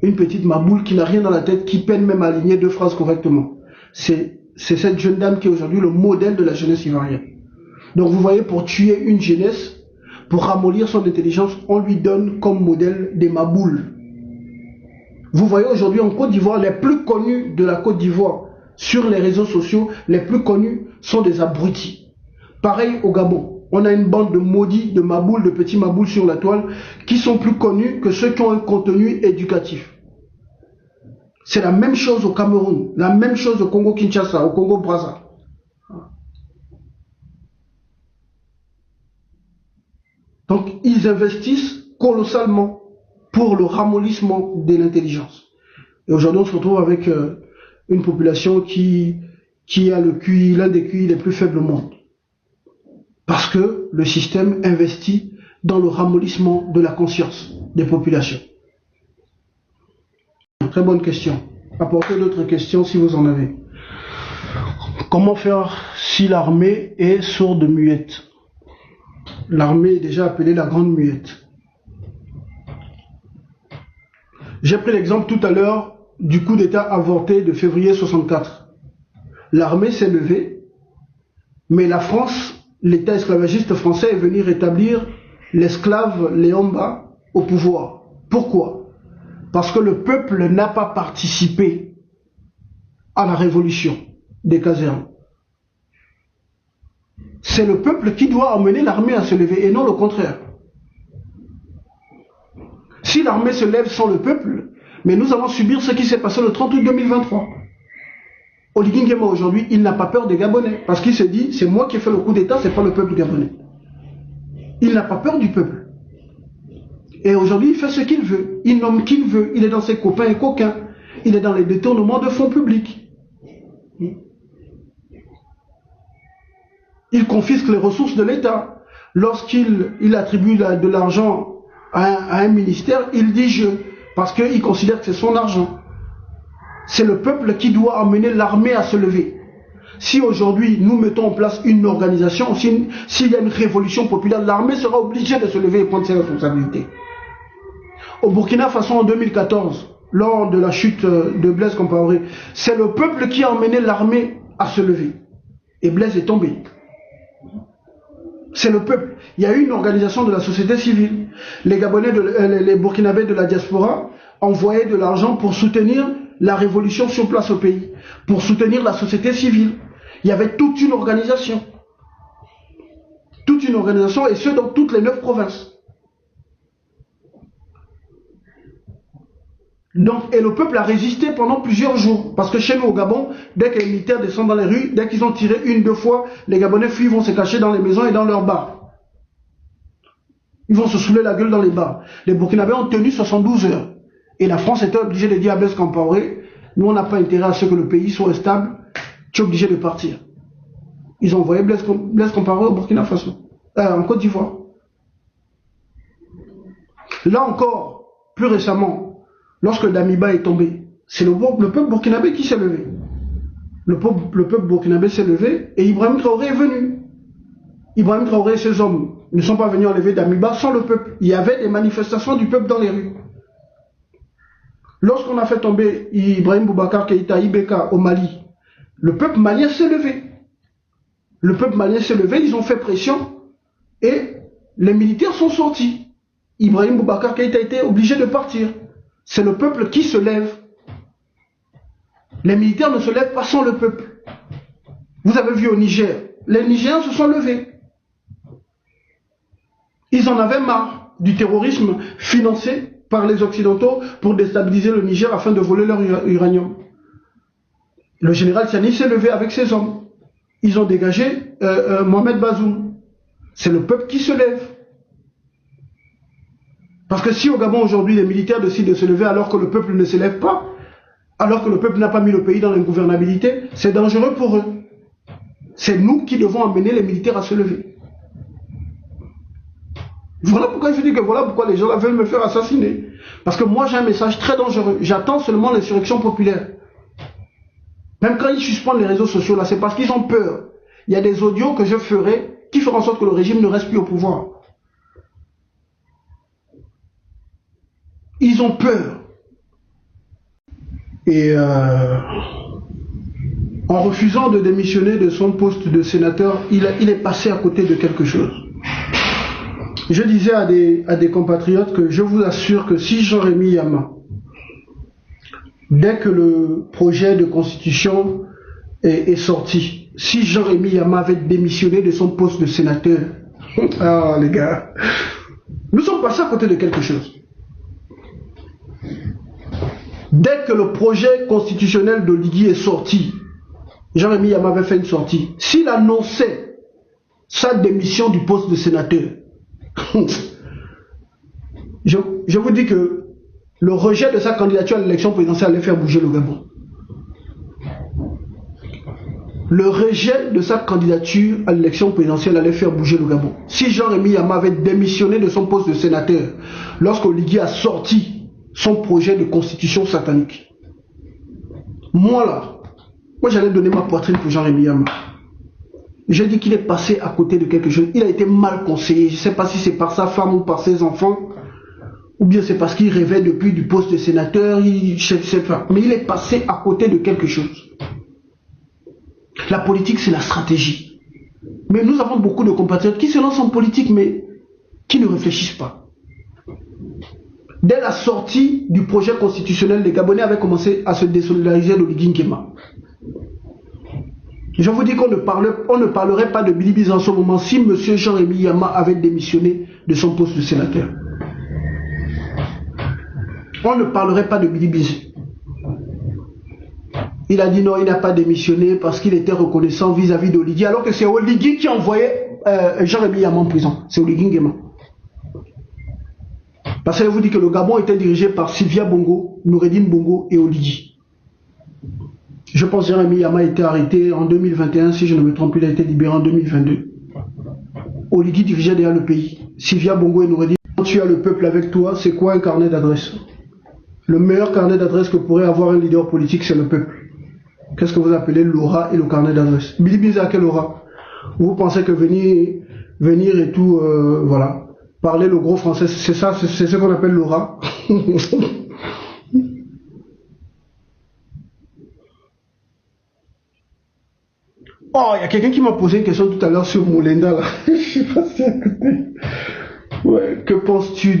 Une petite maboule qui n'a rien dans la tête, qui peine même à aligner deux phrases correctement. C'est cette jeune dame qui est aujourd'hui le modèle de la jeunesse ivoirienne. Donc vous voyez, pour tuer une jeunesse, pour ramollir son intelligence, on lui donne comme modèle des maboules. Vous voyez aujourd'hui en Côte d'Ivoire, les plus connus de la Côte d'Ivoire sur les réseaux sociaux, les plus connus sont des abrutis. Pareil au Gabon. On a une bande de maudits, de maboules, de petits maboules sur la toile qui sont plus connus que ceux qui ont un contenu éducatif. C'est la même chose au Cameroun, la même chose au Congo-Kinshasa, au Congo-Brazza. Donc, ils investissent colossalement pour le ramollissement de l'intelligence. Et aujourd'hui, on se retrouve avec une population qui qui a le QI, l'un des QI les plus faibles au monde. Parce que le système investit dans le ramollissement de la conscience des populations. Très bonne question. Apportez d'autres questions si vous en avez. Comment faire si l'armée est sourde muette? L'armée est déjà appelée la grande muette. J'ai pris l'exemple tout à l'heure du coup d'État avorté de février 64. L'armée s'est levée, mais la France, l'État esclavagiste français est venu rétablir l'esclave Léomba au pouvoir. Pourquoi? Parce que le peuple n'a pas participé à la révolution des casernes. C'est le peuple qui doit amener l'armée à se lever et non le contraire. Si l'armée se lève sans le peuple, mais nous allons subir ce qui s'est passé le 30 août 2023. Oligui Nguema aujourd'hui, il n'a pas peur des Gabonais parce qu'il se dit, c'est moi qui ai fait le coup d'État, c'est pas le peuple gabonais. Il n'a pas peur du peuple. Et aujourd'hui, il fait ce qu'il veut, il nomme qui il veut, il est dans ses copains et coquins, il est dans les détournements de fonds publics. Il confisque les ressources de l'État. Lorsqu'il attribue de l'argent à un ministère, il dit je, parce qu'il considère que c'est son argent. C'est le peuple qui doit amener l'armée à se lever. Si aujourd'hui nous mettons en place une organisation, s'il y a une révolution populaire, l'armée sera obligée de se lever et prendre ses responsabilités. Au Burkina Faso en 2014, lors de la chute de Blaise Compaoré, c'est le peuple qui a emmené l'armée à se lever. Et Blaise est tombé. C'est le peuple. Il y a eu une organisation de la société civile. Les Gabonais, les Burkinabés de la diaspora envoyaient de l'argent pour soutenir la révolution sur place au pays, pour soutenir la société civile. Il y avait toute une organisation. Toute une organisation, et ce dans toutes les 9 provinces. Donc, et le peuple a résisté pendant plusieurs jours. Parce que chez nous au Gabon, dès que les militaires descendent dans les rues, dès qu'ils ont tiré une, deux fois, les Gabonais fuient, vont se cacher dans les maisons et dans leurs bars. Ils vont se saouler la gueule dans les bars. Les Burkinabés ont tenu 72 heures. Et la France était obligée de dire à Blaise Compaoré, nous on n'a pas intérêt à ce que le pays soit stable, tu es obligé de partir. Ils ont envoyé Blaise Compaoré au Burkina Faso, en Côte d'Ivoire. Là encore, plus récemment, lorsque Damiba est tombé, c'est le peuple burkinabé qui s'est levé. Le peuple burkinabé s'est levé et Ibrahim Traoré est venu. Ibrahim Traoré et ses hommes ne sont pas venus enlever Damiba sans le peuple. Il y avait des manifestations du peuple dans les rues. Lorsqu'on a fait tomber Ibrahim Boubacar Keïta, Ibeka, au Mali, le peuple malien s'est levé. Le peuple malien s'est levé, ils ont fait pression et les militaires sont sortis. Ibrahim Boubacar Keïta a été obligé de partir. C'est le peuple qui se lève. Les militaires ne se lèvent pas sans le peuple. Vous avez vu au Niger, les Nigériens se sont levés. Ils en avaient marre du terrorisme financé par les Occidentaux pour déstabiliser le Niger afin de voler leur uranium. Le général Tiani s'est levé avec ses hommes. Ils ont dégagé Mohamed Bazoum. C'est le peuple qui se lève. Parce que si au Gabon aujourd'hui les militaires décident de se lever alors que le peuple ne se lève pas, alors que le peuple n'a pas mis le pays dans l'ingouvernabilité, c'est dangereux pour eux. C'est nous qui devons amener les militaires à se lever. Voilà pourquoi je dis que voilà pourquoi les gens là veulent me faire assassiner. Parce que moi j'ai un message très dangereux. J'attends seulement l'insurrection populaire. Même quand ils suspendent les réseaux sociaux là, c'est parce qu'ils ont peur. Il y a des audios que je ferai qui feront en sorte que le régime ne reste plus au pouvoir. Ils ont peur. Et en refusant de démissionner de son poste de sénateur, il est passé à côté de quelque chose. Je disais à des compatriotes que je vous assure que si Jean-Rémy Yama, dès que le projet de constitution est sorti, si Jean-Rémy Yama avait démissionné de son poste de sénateur, ah les gars, nous sommes passés à côté de quelque chose. Dès que le projet constitutionnel de Ligui est sorti, Jean-Rémy Yama avait fait une sortie. S'il annonçait sa démission du poste de sénateur, je vous dis que le rejet de sa candidature à l'élection présidentielle allait faire bouger le Gabon. le rejet de sa candidature à l'élection présidentielle allait faire bouger le Gabon. Si Jean-Rémy Yama avait démissionné de son poste de sénateur lorsqu'Oligui a sorti son projet de constitution satanique, moi j'allais donner ma poitrine pour Jean-Rémy Yama. J'ai dit qu'il est passé à côté de quelque chose. Il a été mal conseillé. Je ne sais pas si c'est par sa femme ou par ses enfants, ou bien c'est parce qu'il rêvait depuis du poste de sénateur, je ne sais pas. Mais il est passé à côté de quelque chose. La politique, c'est la stratégie. Mais nous avons beaucoup de compatriotes qui se lancent en politique, mais qui ne réfléchissent pas. Dès la sortie du projet constitutionnel, les Gabonais avaient commencé à se désolidariser d'Oligui Nguema. Je vous dis qu'on ne parlerait pas de Bilibiz en ce moment si M. Jean-Rémy Yama avait démissionné de son poste de sénateur. On ne parlerait pas de Bilibiz. Il a dit non, il n'a pas démissionné parce qu'il était reconnaissant vis-à-vis d'Oligui, alors que c'est Oligui qui envoyait Jean-Rémy Yama en prison. C'est Oligui Nguema. Parce que je vous dis que le Gabon était dirigé par Sylvia Bongo, Noureddine Bongo et Oligui. Je pense que Jean-Rémy Yama a été arrêté en 2021, si je ne me trompe, il a été libéré en 2022. Oligui dirigeait déjà le pays. Sylvia Bongo et Noureddine, quand tu as le peuple avec toi, c'est quoi un carnet d'adresse? Le meilleur carnet d'adresse que pourrait avoir un leader politique, c'est le peuple. Qu'est-ce que vous appelez l'aura et le carnet d'adresse? Bilibiz a quelle aura? Vous pensez que venir et tout, voilà, parler le gros français, c'est ça, c'est ce qu'on appelle l'aura. Oh, il y a quelqu'un qui m'a posé une question tout à l'heure sur Moulenda, là. Je suis passé à côté. Ouais, que penses-tu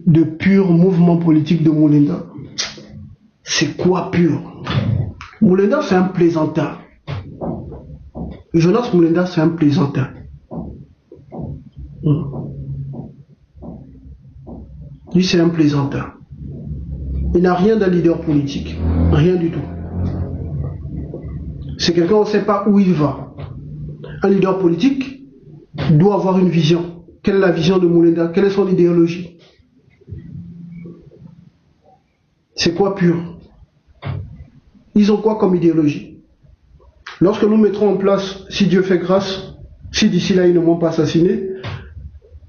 de pur mouvement politique de Moulenda? C'est quoi pur? Moulenda, c'est un plaisantin. Jonas Moulenda, c'est un plaisantin. Lui, c'est un plaisantin. Il n'a rien d'un leader politique. Rien du tout. C'est quelqu'un, on ne sait pas où il va. Un leader politique doit avoir une vision. Quelle est la vision de Moulenda? Quelle est son idéologie? C'est quoi pur? Ils ont quoi comme idéologie? Lorsque nous mettrons en place, si Dieu fait grâce, si d'ici là ils ne m'ont pas assassiné,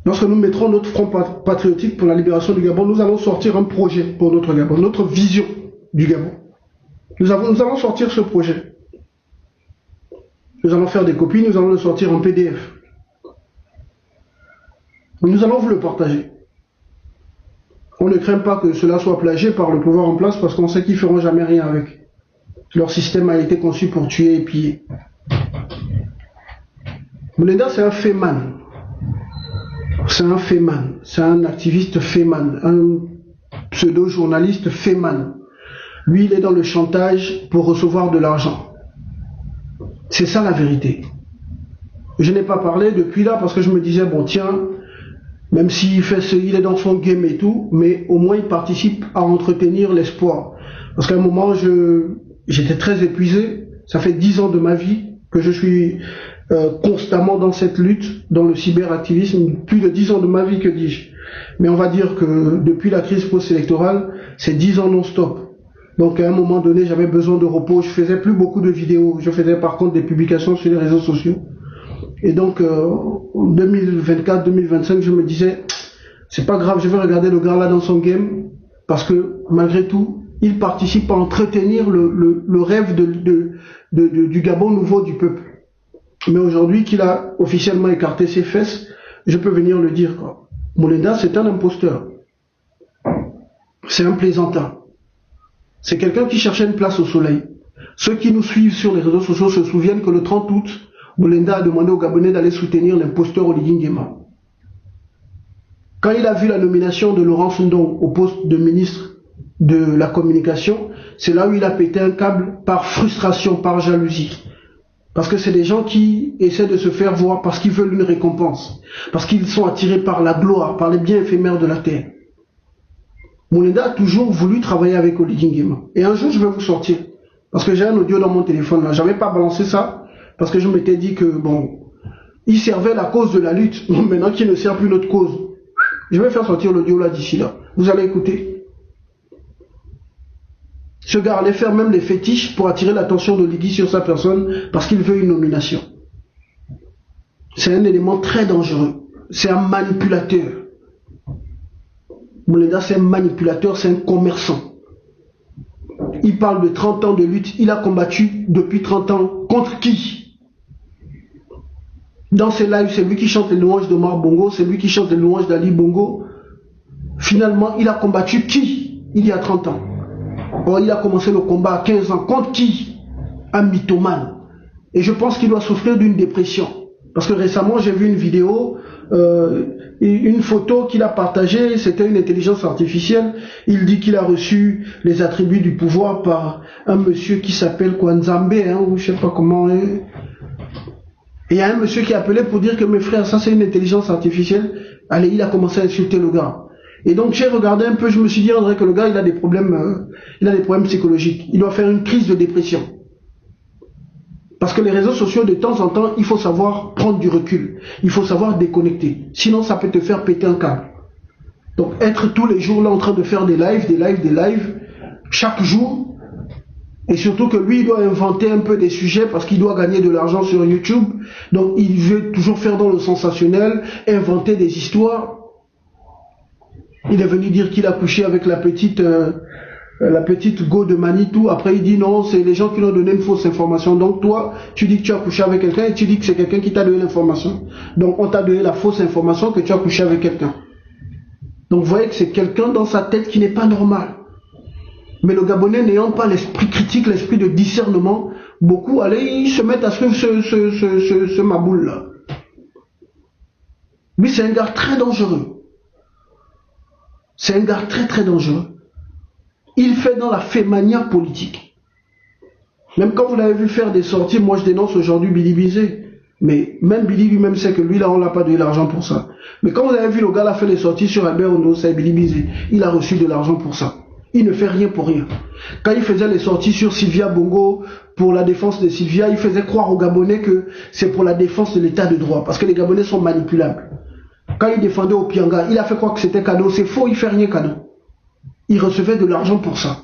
lorsque nous mettrons notre front patriotique pour la libération du Gabon, nous allons sortir un projet pour notre Gabon, notre vision du Gabon. Nous allons sortir ce projet. Nous allons faire des copies, nous allons le sortir en PDF. Nous allons vous le partager. On ne craint pas que cela soit plagié par le pouvoir en place parce qu'on sait qu'ils ne feront jamais rien avec. Leur système a été conçu pour tuer et piller. Moulenda, c'est un féman. C'est un féman. C'est un activiste féman. Un pseudo-journaliste féman. Lui, il est dans le chantage pour recevoir de l'argent. C'est ça la vérité. Je n'ai pas parlé depuis là parce que je me disais, bon tiens, même s'il il est dans son game et tout, mais au moins il participe à entretenir l'espoir. Parce qu'à un moment, j'étais très épuisé. Ça fait 10 ans de ma vie que je suis constamment dans cette lutte, dans le cyberactivisme. Plus de 10 ans de ma vie, que dis-je. Mais on va dire que depuis la crise post-électorale, c'est 10 ans non-stop. Donc à un moment donné, j'avais besoin de repos. Je faisais plus beaucoup de vidéos. Je faisais par contre des publications sur les réseaux sociaux. Et donc en 2024-2025, je me disais, c'est pas grave, je vais regarder le gars là dans son game, parce que malgré tout, il participe à entretenir le rêve du Gabon nouveau du peuple. Mais aujourd'hui qu'il a officiellement écarté ses fesses, je peux venir le dire, quoi. Moulenda, c'est un imposteur. C'est un plaisantin. C'est quelqu'un qui cherchait une place au soleil. Ceux qui nous suivent sur les réseaux sociaux se souviennent que le 30 août, Moulenda a demandé aux Gabonais d'aller soutenir l'imposteur Oligui Nguema. Quand il a vu la nomination de Laurent Sondong au poste de ministre de la communication, c'est là où il a pété un câble par frustration, par jalousie. Parce que c'est des gens qui essaient de se faire voir parce qu'ils veulent une récompense. Parce qu'ils sont attirés par la gloire, par les biens éphémères de la terre. Moulenda a toujours voulu travailler avec Oligui Nguema. Et un jour, je vais vous sortir. Parce que j'ai un audio dans mon téléphone là. J'avais pas balancé ça. Parce que je m'étais dit que, bon, il servait la cause de la lutte. Maintenant qu'il ne sert plus notre cause. Je vais faire sortir l'audio là d'ici là. Vous allez écouter. Ce Ce gars allait faire même des fétiches pour attirer l'attention d'Oligui sur sa personne parce qu'il veut une nomination. C'est un élément très dangereux. C'est un manipulateur. Mouleda, c'est un manipulateur, c'est un commerçant. Il parle de 30 ans de lutte. Il a combattu depuis 30 ans. Contre qui? Dans ses lives, c'est lui qui chante les louanges d'Omar Bongo, c'est lui qui chante les louanges d'Ali Bongo. Finalement, il a combattu qui il y a 30 ans? Or, il a commencé le combat à 15 ans. Contre qui? Un mythomane. Et je pense qu'il doit souffrir d'une dépression. Parce que récemment, j'ai vu une vidéo, une photo qu'il a partagée, c'était une intelligence artificielle. Il dit qu'il a reçu les attributs du pouvoir par un monsieur qui s'appelle Kwanzambe, ou je sais pas comment. Et il y a un monsieur qui a appelé pour dire que mes frères, ça c'est une intelligence artificielle. Allez, il a commencé à insulter le gars. Et donc j'ai regardé un peu, je me suis dit, André, que le gars il a des problèmes psychologiques. Il doit faire une crise de dépression. Parce que les réseaux sociaux, de temps en temps, il faut savoir prendre du recul. Il faut savoir déconnecter. Sinon, ça peut te faire péter un câble. Donc, être tous les jours là en train de faire des lives, chaque jour, et surtout que lui, il doit inventer un peu des sujets parce qu'il doit gagner de l'argent sur YouTube. Donc, il veut toujours faire dans le sensationnel, inventer des histoires. Il est venu dire qu'il a couché avec la petite go de Manitou. Après il dit non, c'est les gens qui lui ont donné une fausse information. Donc toi, tu dis que tu as couché avec quelqu'un et tu dis que c'est quelqu'un qui t'a donné l'information. Donc on t'a donné la fausse information que tu as couché avec quelqu'un. Donc vous voyez que c'est quelqu'un dans sa tête qui n'est pas normal. Mais le Gabonais n'ayant pas l'esprit critique, l'esprit de discernement, beaucoup, allez, ils se mettent à suivre ce maboule là. Lui c'est un gars très dangereux. C'est un gars très très dangereux. Il fait dans la fémania politique. Même quand vous l'avez vu faire des sorties, moi je dénonce aujourd'hui Billy Bizet. Mais même Billy lui-même sait que lui là on l'a pas donné l'argent pour ça. Mais quand vous avez vu le gars là faire des sorties sur Albert Ondo, c'est Billy Bizet. Il a reçu de l'argent pour ça. Il ne fait rien pour rien. Quand il faisait les sorties sur Sylvia Bongo, pour la défense de Sylvia, il faisait croire aux Gabonais que c'est pour la défense de l'état de droit. Parce que les Gabonais sont manipulables. Quand il défendait Opianga, il a fait croire que c'était cadeau. C'est faux, il fait rien cadeau. Il recevait de l'argent pour ça.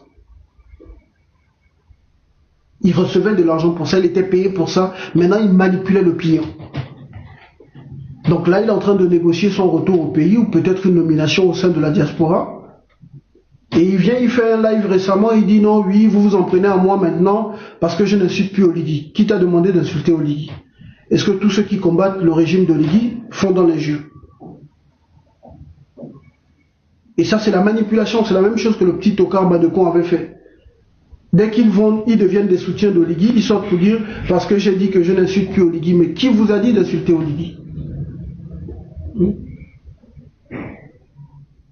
Il recevait de l'argent pour ça, il était payé pour ça. Maintenant, il manipulait l'opinion. Donc là, il est en train de négocier son retour au pays ou peut-être une nomination au sein de la diaspora. Et il vient, il fait un live récemment, il dit non, oui, vous vous en prenez à moi maintenant parce que je n'insulte plus Oligui. Qui t'a demandé d'insulter Oligui? Est-ce que tous ceux qui combattent le régime d'Oligui font dans les jeux? Et ça, c'est la manipulation, c'est la même chose que le petit Tokar Badekon avait fait. Dès qu'ils vont, ils deviennent des soutiens d'Oligui, ils sortent pour dire, parce que j'ai dit que je n'insulte plus Oligui. Mais qui vous a dit d'insulter Oligui?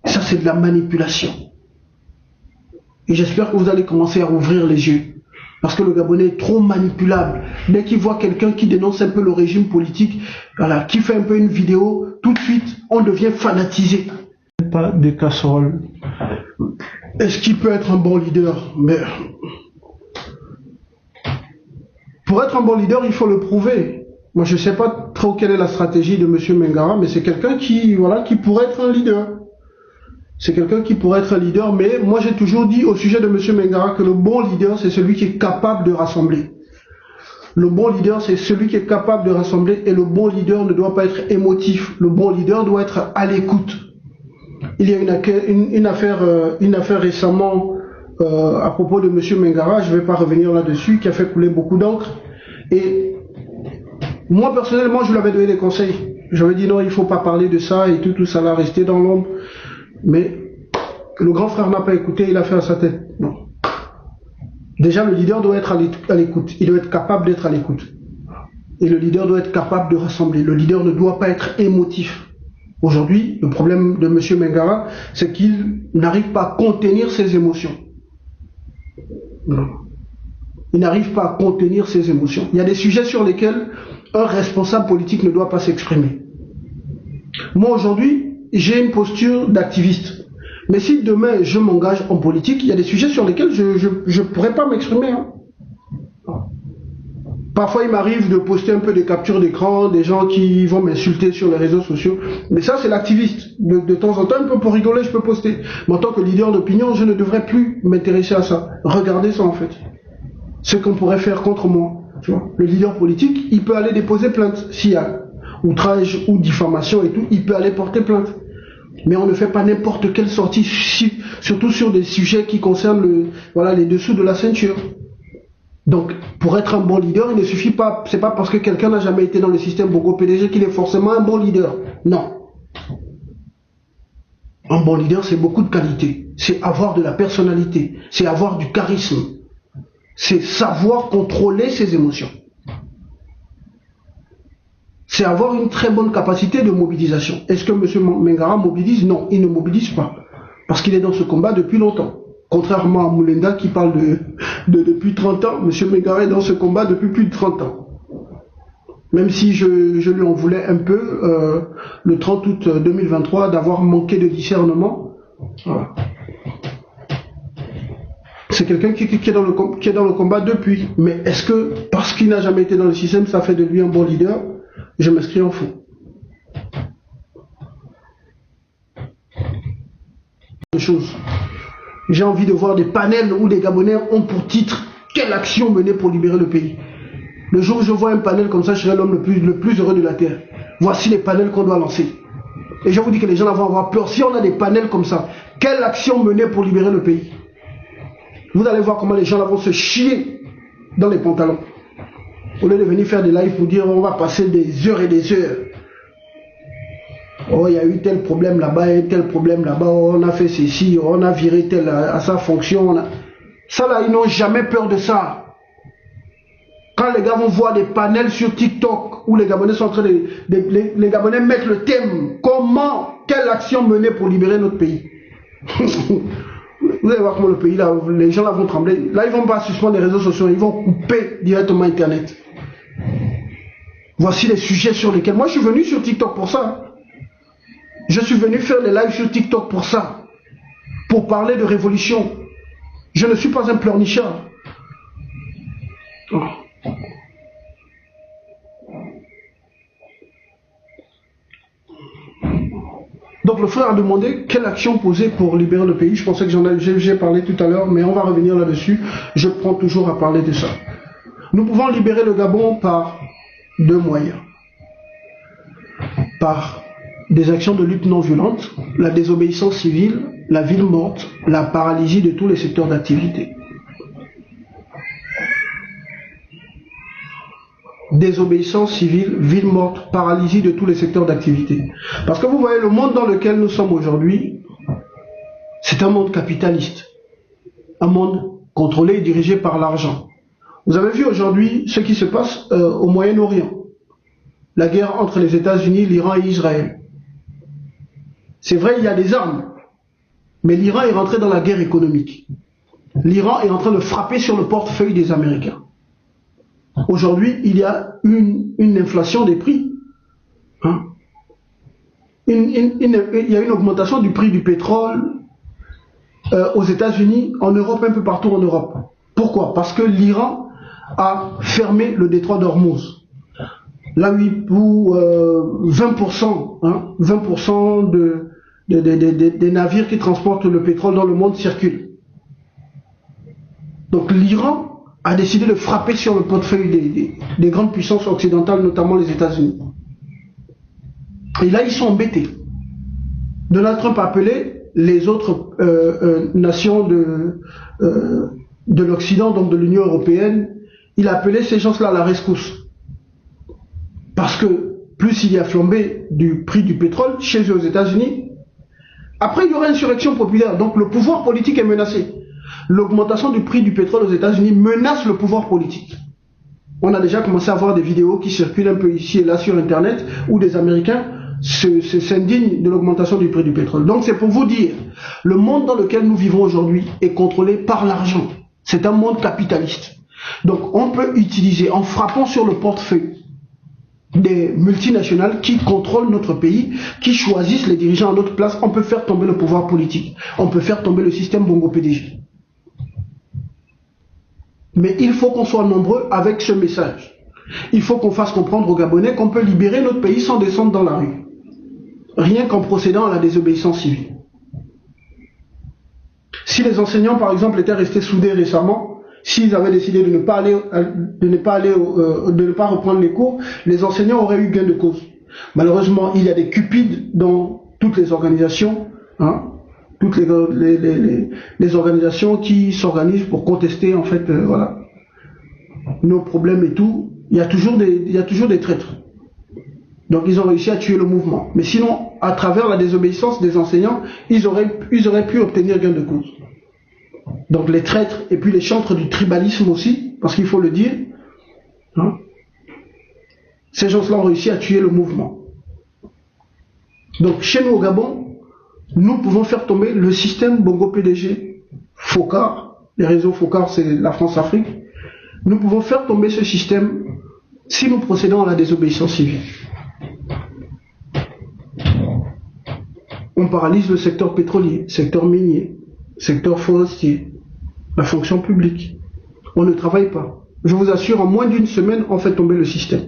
Ça, c'est de la manipulation. Et j'espère que vous allez commencer à ouvrir les yeux. Parce que le Gabonais est trop manipulable. Dès qu'il voit quelqu'un qui dénonce un peu le régime politique, voilà, qui fait un peu une vidéo, tout de suite, on devient fanatisé. Pas de casserole. Est-ce qu'il peut être un bon leader? Mais pour être un bon leader, il faut le prouver. Moi, je ne sais pas trop quelle est la stratégie de M. Mengara, mais c'est quelqu'un qui, voilà, qui pourrait être un leader. C'est quelqu'un qui pourrait être un leader, mais moi j'ai toujours dit au sujet de M. Mengara que le bon leader, c'est celui qui est capable de rassembler. Le bon leader, c'est celui qui est capable de rassembler, et le bon leader ne doit pas être émotif. Le bon leader doit être à l'écoute. Il y a une affaire récemment à propos de M. Mengara, je ne vais pas revenir là-dessus, qui a fait couler beaucoup d'encre. Et moi, personnellement, je lui avais donné des conseils. J'avais dit non, il ne faut pas parler de ça et tout ça là, rester dans l'ombre. Mais le grand frère n'a pas écouté, il a fait à sa tête. Non. Déjà, le leader doit être à l'écoute. Il doit être capable d'être à l'écoute. Et le leader doit être capable de rassembler. Le leader ne doit pas être émotif. Aujourd'hui, le problème de M. Mengara, c'est qu'il n'arrive pas à contenir ses émotions. Non. Il n'arrive pas à contenir ses émotions. Il y a des sujets sur lesquels un responsable politique ne doit pas s'exprimer. Moi, aujourd'hui, j'ai une posture d'activiste. Mais si demain, je m'engage en politique, il y a des sujets sur lesquels je ne pourrais pas m'exprimer. Hein. Parfois, il m'arrive de poster un peu des captures d'écran, des gens qui vont m'insulter sur les réseaux sociaux. Mais ça, c'est l'activiste. De temps en temps, un peu pour rigoler, je peux poster. Mais en tant que leader d'opinion, je ne devrais plus m'intéresser à ça. Regardez ça, en fait. Ce qu'on pourrait faire contre moi. Tu vois, le leader politique, il peut aller déposer plainte. S'il y a outrage ou diffamation et tout, il peut aller porter plainte. Mais on ne fait pas n'importe quelle sortie, surtout sur des sujets qui concernent les dessous de la ceinture. Donc, pour être un bon leader, il ne suffit pas, c'est pas parce que quelqu'un n'a jamais été dans le système Bongo PDG qu'il est forcément un bon leader. Non. Un bon leader, c'est beaucoup de qualité. C'est avoir de la personnalité. C'est avoir du charisme. C'est savoir contrôler ses émotions. C'est avoir une très bonne capacité de mobilisation. Est-ce que M. Mengara mobilise? Non, il ne mobilise pas. Parce qu'il est dans ce combat depuis longtemps. Contrairement à Moulenda qui parle depuis 30 ans, M. Mengara est dans ce combat depuis plus de 30 ans. Même si je lui en voulais un peu, le 30 août 2023, d'avoir manqué de discernement. Voilà. C'est quelqu'un qui est dans le combat depuis. Mais est-ce que, parce qu'il n'a jamais été dans le système, ça fait de lui un bon leader? Je m'inscris en faux. Chose. J'ai envie de voir des panels où les Gabonais ont pour titre « Quelle action mener pour libérer le pays ?» Le jour où je vois un panel comme ça, je serai l'homme le plus heureux de la Terre. Voici les panels qu'on doit lancer. Et je vous dis que les gens vont avoir peur. Si on a des panels comme ça, quelle action mener pour libérer le pays? Vous allez voir comment les gens vont se chier dans les pantalons. Au lieu de venir faire des lives pour dire on va passer des heures et des heures. Oh, il y a eu tel problème là-bas, et tel problème là-bas, oh, on a fait ceci, oh, on a viré tel à sa fonction. Ça là, ils n'ont jamais peur de ça. Quand les gars vont voir des panels sur TikTok où les Gabonais sont en train les Gabonais mettent le thème, quelle action mener pour libérer notre pays. Vous allez voir comment le pays, là, les gens là vont trembler. Là, ils vont pas suspendre les réseaux sociaux, ils vont couper directement Internet. Voici les sujets sur lesquels... Moi, je suis venu sur TikTok pour ça. Je suis venu faire des lives sur TikTok pour ça. Pour parler de révolution. Je ne suis pas un pleurnichard. Oh. Donc le frère a demandé quelle action poser pour libérer le pays. Je pensais que j'ai parlé tout à l'heure, mais on va revenir là-dessus. Je prends toujours à parler de ça. Nous pouvons libérer le Gabon par deux moyens. Par des actions de lutte non violente, la désobéissance civile, la ville morte, la paralysie de tous les secteurs d'activité. Désobéissance civile, ville morte, paralysie de tous les secteurs d'activité. Parce que vous voyez, le monde dans lequel nous sommes aujourd'hui, c'est un monde capitaliste. Un monde contrôlé et dirigé par l'argent. Vous avez vu aujourd'hui ce qui se passe au Moyen-Orient. La guerre entre les États-Unis, l'Iran et Israël. C'est vrai, il y a des armes. Mais l'Iran est rentré dans la guerre économique. L'Iran est en train de frapper sur le portefeuille des Américains. Aujourd'hui, il y a une inflation des prix. Hein? Il y a une augmentation du prix du pétrole aux États-Unis, en Europe, un peu partout en Europe. Pourquoi? Parce que l'Iran a fermé le détroit d'Ormuz. Là où 20%, hein, 20% des navires qui transportent le pétrole dans le monde circulent. Donc l'Iran a décidé de frapper sur le portefeuille des grandes puissances occidentales, notamment les États-Unis. Et là, ils sont embêtés. Donald Trump a appelé les autres nations de l'Occident, donc de l'Union européenne, il a appelé ces gens-là à la rescousse. Parce que plus il y a flambé du prix du pétrole chez eux aux États-Unis, après il y aura une insurrection populaire, donc le pouvoir politique est menacé. L'augmentation du prix du pétrole aux États-Unis menace le pouvoir politique. On a déjà commencé à voir des vidéos qui circulent un peu ici et là sur Internet où des Américains s'indignent de l'augmentation du prix du pétrole. Donc c'est pour vous dire, le monde dans lequel nous vivons aujourd'hui est contrôlé par l'argent. C'est un monde capitaliste. Donc on peut utiliser, en frappant sur le portefeuille des multinationales qui contrôlent notre pays, qui choisissent les dirigeants à notre place, on peut faire tomber le pouvoir politique. On peut faire tomber le système Bongo PDG. Mais il faut qu'on soit nombreux avec ce message. Il faut qu'on fasse comprendre aux Gabonais qu'on peut libérer notre pays sans descendre dans la rue. Rien qu'en procédant à la désobéissance civile. Si les enseignants, par exemple, étaient restés soudés récemment, s'ils avaient décidé de ne pas reprendre les cours, les enseignants auraient eu gain de cause. Malheureusement, il y a des cupides dans toutes les organisations, hein, toutes les organisations qui s'organisent pour contester, en fait, voilà, nos problèmes et tout. Il y a toujours des traîtres. Donc ils ont réussi à tuer le mouvement. Mais sinon, à travers la désobéissance des enseignants, ils auraient pu obtenir gain de cause. Donc les traîtres et puis les chantres du tribalisme aussi, parce qu'il faut le dire, hein, ces gens-là ont réussi à tuer le mouvement. Donc chez nous au Gabon, nous pouvons faire tomber le système Bongo PDG, FOCAR, les réseaux FOCAR c'est la France-Afrique, nous pouvons faire tomber ce système si nous procédons à la désobéissance civile. On paralyse le secteur pétrolier, secteur minier, secteur forestier, la fonction publique. On ne travaille pas. Je vous assure, en moins d'une semaine, on fait tomber le système.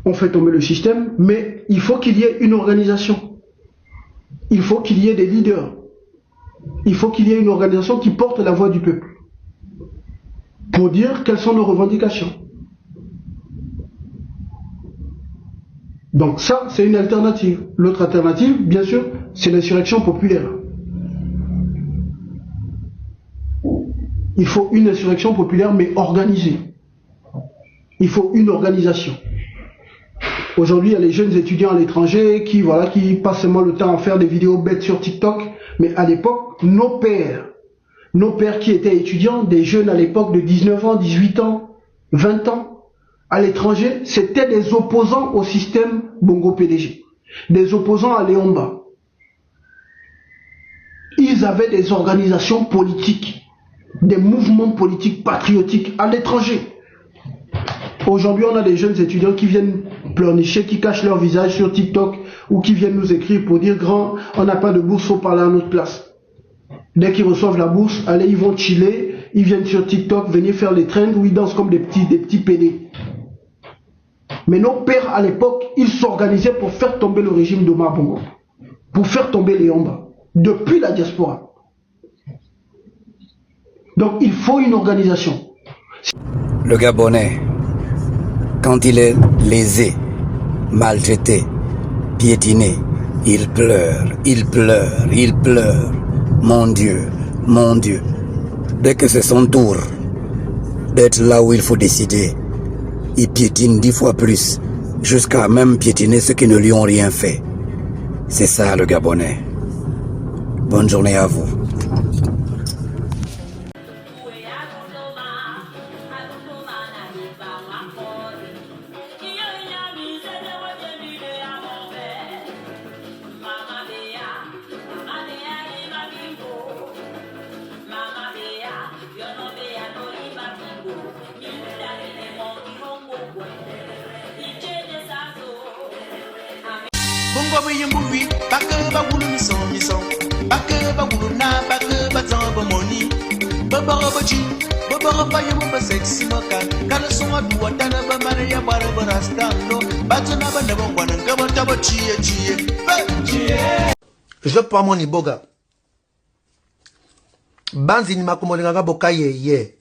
On fait tomber le système, mais il faut qu'il y ait une organisation. Il faut qu'il y ait des leaders. Il faut qu'il y ait une organisation qui porte la voix du peuple. Pour dire quelles sont nos revendications. Donc ça, c'est une alternative. L'autre alternative, bien sûr, c'est l'insurrection populaire. Il faut une insurrection populaire, mais organisée. Il faut une organisation. Aujourd'hui, il y a les jeunes étudiants à l'étranger qui passent seulement le temps à faire des vidéos bêtes sur TikTok. Mais à l'époque, nos pères qui étaient étudiants, des jeunes à l'époque de 19 ans, 18 ans, 20 ans, à l'étranger, c'était des opposants au système Bongo PDG, des opposants à Léomba. Ils avaient des organisations politiques, des mouvements politiques patriotiques à l'étranger. Aujourd'hui, on a des jeunes étudiants qui viennent pleurnicher, qui cachent leur visage sur TikTok ou qui viennent nous écrire pour dire « Grand, on n'a pas de bourse, faut parler à notre place ». Dès qu'ils reçoivent la bourse, allez, ils vont chiller, ils viennent sur TikTok, venir faire les trends où ils dansent comme des petits PD. Mais nos pères à l'époque, ils s'organisaient pour faire tomber le régime d'Omar Bongo, pour faire tomber les Léomba, depuis la diaspora. Donc il faut une organisation. Le Gabonais, quand il est lésé, maltraité, piétiné, il pleure, il pleure, il pleure. Mon Dieu, dès que c'est son tour d'être là où il faut décider, il piétine 10 fois plus, jusqu'à même piétiner ceux qui ne lui ont rien fait. C'est ça le Gabonais. Bonne journée à vous. Bongo yimbuwi bake ba wulu mison bake ba wulu na bake ba tambo moni baba robaji baba roba yimbu ba sexy maka kala suma duwa dana ba maria bara barastando batuna ba ndabo ngwana ngaba tabo chiye. Je pas mon iboga banzi ni makomolinga boka ye